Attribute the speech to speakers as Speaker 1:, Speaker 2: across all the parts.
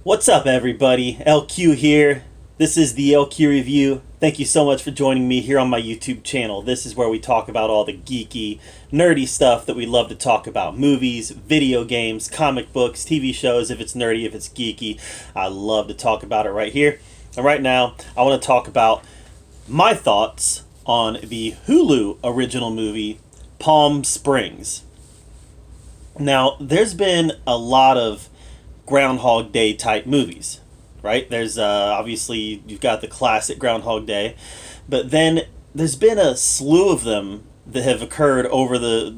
Speaker 1: What's up, everybody? LQ here. This is the LQ Review. Thank you so much for joining me here on my YouTube channel. This is where we talk about all the geeky, nerdy stuff that we love to talk about. Movies, video games, comic books, TV shows, if it's nerdy, if it's geeky. I love to talk about it right here. And right now, I want to talk about my thoughts on the Hulu original movie, Palm Springs. Now, there's been a lot of Groundhog Day type movies, right? There's obviously you've got the classic Groundhog Day, but then there's been a slew of them that have occurred over the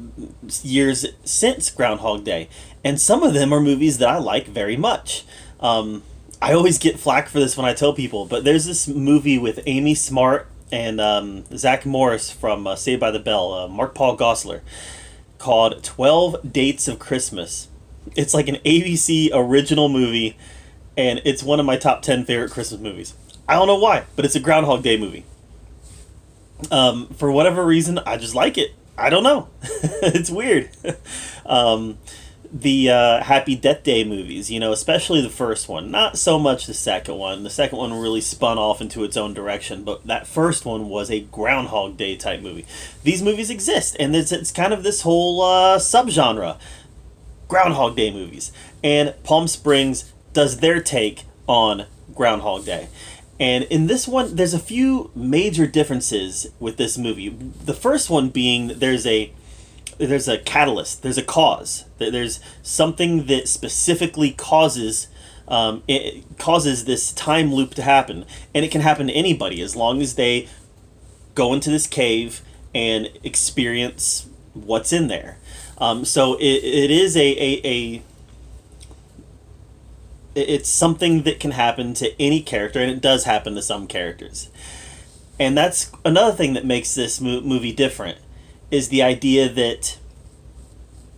Speaker 1: years since Groundhog Day, and some of them are movies that I like very much. I always get flack for this when I tell people, but there's this movie with Amy Smart and Zach Morris from Saved by the Bell, Mark Paul Gosselaar, called 12 Dates of Christmas. It's like an ABC original movie, and it's one of my top 10 favorite Christmas movies. I don't know why, but it's a Groundhog Day movie. For whatever reason, I just like it. I don't know. It's weird. The Happy Death Day movies, especially the first one. Not so much the second one. The second one really spun off into its own direction, but that first one was a Groundhog Day type movie. These movies exist, and it's kind of this whole subgenre. Groundhog Day movies. And Palm Springs does their take on Groundhog Day. And in this one, there's a few major differences with this movie. The first one being that there's a catalyst, there's a cause. There's something that specifically causes this time loop to happen. And it can happen to anybody as long as they go into this cave and experience what's in there. So it is it's something that can happen to any character, and it does happen to some characters. And that's another thing that makes this movie different, is the idea that,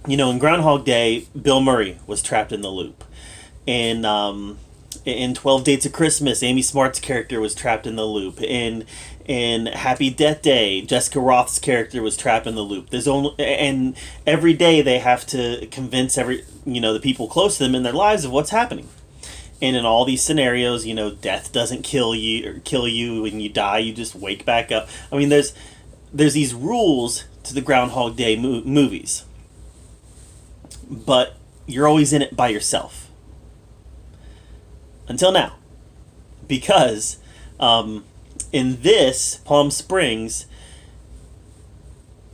Speaker 1: in Groundhog Day, Bill Murray was trapped in the loop. In 12 Dates of Christmas, Amy Smart's character was trapped in the loop. In Happy Death Day, Jessica Roth's character was trapped in the loop. And every day they have to convince the people close to them in their lives of what's happening. And in all these scenarios, death doesn't kill you. When you die, you just wake back up. I mean, there's these rules to the Groundhog Day movies, but you're always in it by yourself. Until now, because in this Palm Springs,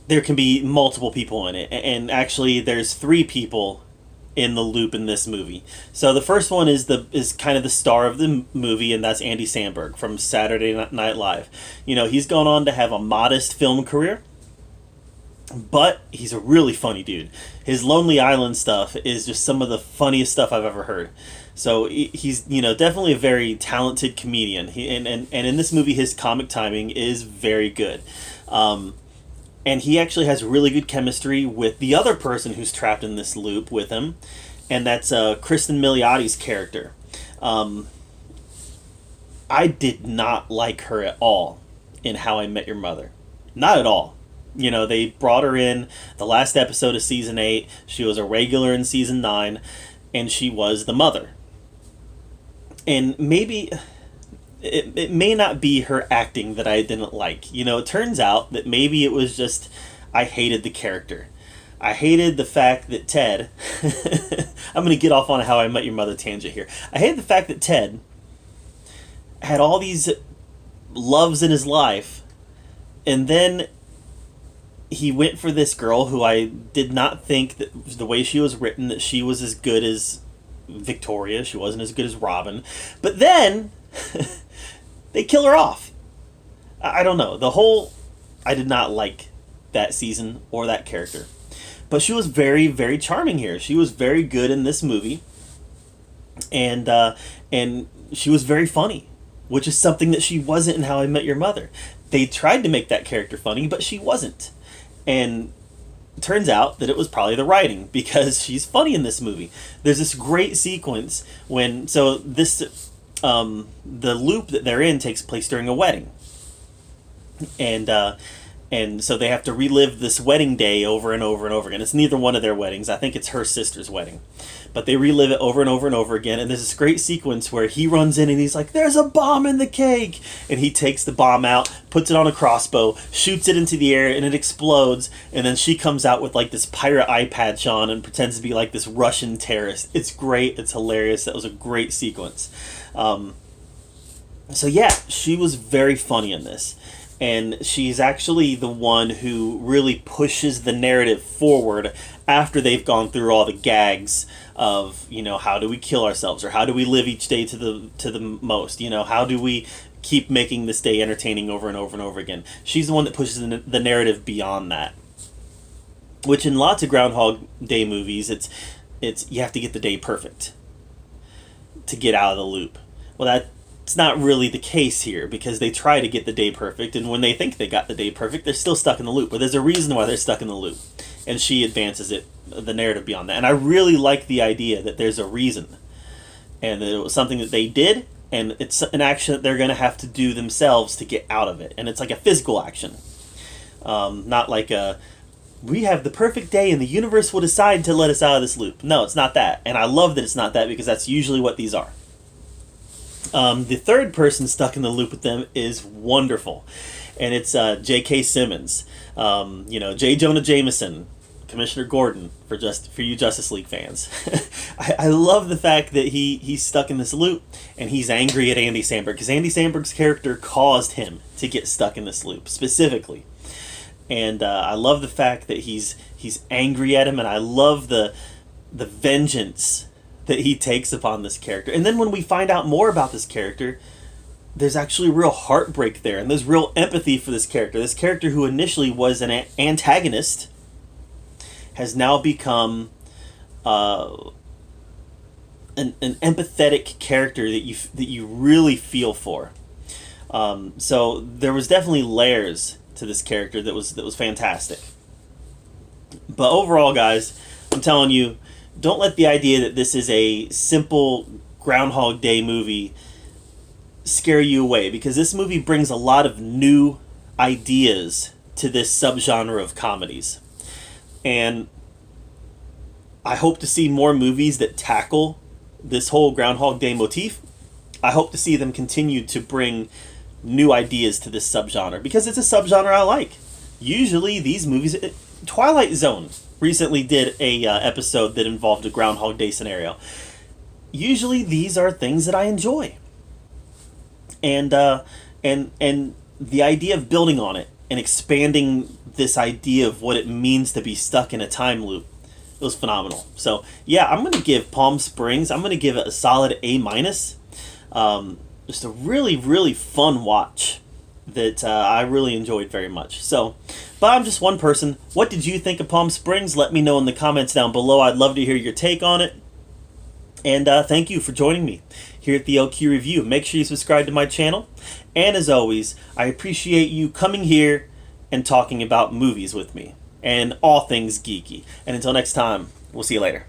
Speaker 1: there can be multiple people in it, and actually there's 3 people in the loop in this movie. So the first one is kind of the star of the movie, and that's Andy Samberg from Saturday Night Live. He's gone on to have a modest film career, but he's a really funny dude. His Lonely Island stuff is just some of the funniest stuff I've ever heard. So he's definitely a very talented comedian. And in this movie, his comic timing is very good. And he actually has really good chemistry with the other person who's trapped in this loop with him, and that's Kristen Miliotti's character. I did not like her at all in How I Met Your Mother. Not at all. They brought her in the last episode of season 8. She was a regular in season 9, and she was the mother. And maybe it may not be her acting that I didn't like. It turns out that maybe it was just I hated the character. I hated the fact that Ted I'm going to get off on a How I Met Your Mother tangent here. I hated the fact that Ted had all these loves in his life, and then he went for this girl who I did not think that the way she was written that she was as good as Victoria. She wasn't as good as Robin. But then they kill her off. I don't know. I did not like that season or that character. But she was very, very charming here. She was very good in this movie. And she was very funny, which is something that she wasn't in How I Met Your Mother. They tried to make that character funny, but she wasn't. And it turns out that it was probably the writing, because she's funny in this movie. There's this great sequence the loop that they're in takes place during a wedding. And And so they have to relive this wedding day over and over and over again. It's neither one of their weddings. I think it's her sister's wedding. But they relive it over and over and over again. And there's this great sequence where he runs in and he's like, there's a bomb in the cake. And he takes the bomb out, puts it on a crossbow, shoots it into the air, and it explodes. And then she comes out with like this pirate eye patch on and pretends to be like this Russian terrorist. It's great. It's hilarious. That was a great sequence. So yeah, she was very funny in this. And she's actually the one who really pushes the narrative forward after they've gone through all the gags of, you know, how do we kill ourselves, or how do we live each day to the most, you know, how do we keep making this day entertaining over and over and over again. She's the one that pushes the narrative beyond that, which in lots of Groundhog Day movies, it's you have to get the day perfect to get out of the loop. Well, that's not really the case here, because they try to get the day perfect, and when they think they got the day perfect, they're still stuck in the loop. But there's a reason why they're stuck in the loop, and she advances the narrative beyond that. And I really like the idea that there's a reason, and that it was something that they did, and it's an action that they're going to have to do themselves to get out of it. And it's like a physical action, not like we have the perfect day and the universe will decide to let us out of this loop. No, it's not that. And I love that it's not that, because that's usually what these are. The third person stuck in the loop with them is wonderful, and it's J.K. Simmons. J. Jonah Jameson, Commissioner Gordon, for you Justice League fans. I love the fact that he's stuck in this loop, and he's angry at Andy Samberg, because Andy Samberg's character caused him to get stuck in this loop specifically. And I love the fact that he's angry at him, and I love the vengeance that he takes upon this character. And then when we find out more about this character, there's actually real heartbreak there, and there's real empathy for this character. This character, who initially was an antagonist, has now become an empathetic character that you really feel for. So there was definitely layers to this character that was fantastic. But overall, guys, I'm telling you, don't let the idea that this is a simple Groundhog Day movie scare you away, because this movie brings a lot of new ideas to this subgenre of comedies. And I hope to see more movies that tackle this whole Groundhog Day motif. I hope to see them continue to bring new ideas to this subgenre, because it's a subgenre I like. Usually these movies... Twilight Zone recently did a episode that involved a Groundhog Day scenario. Usually these are things that I enjoy. And the idea of building on it and expanding this idea of what it means to be stuck in a time loop, it was phenomenal. So yeah, I'm going to give Palm Springs, I'm going to give it a solid A-. Just a really, really fun watch that I really enjoyed very much. So, but I'm just one person. What did you think of Palm Springs? Let me know in the comments down below. I'd love to hear your take on it. And thank you for joining me here at the LQ Review. Make sure you subscribe to my channel. And as always, I appreciate you coming here and talking about movies with me and all things geeky. And until next time, we'll see you later.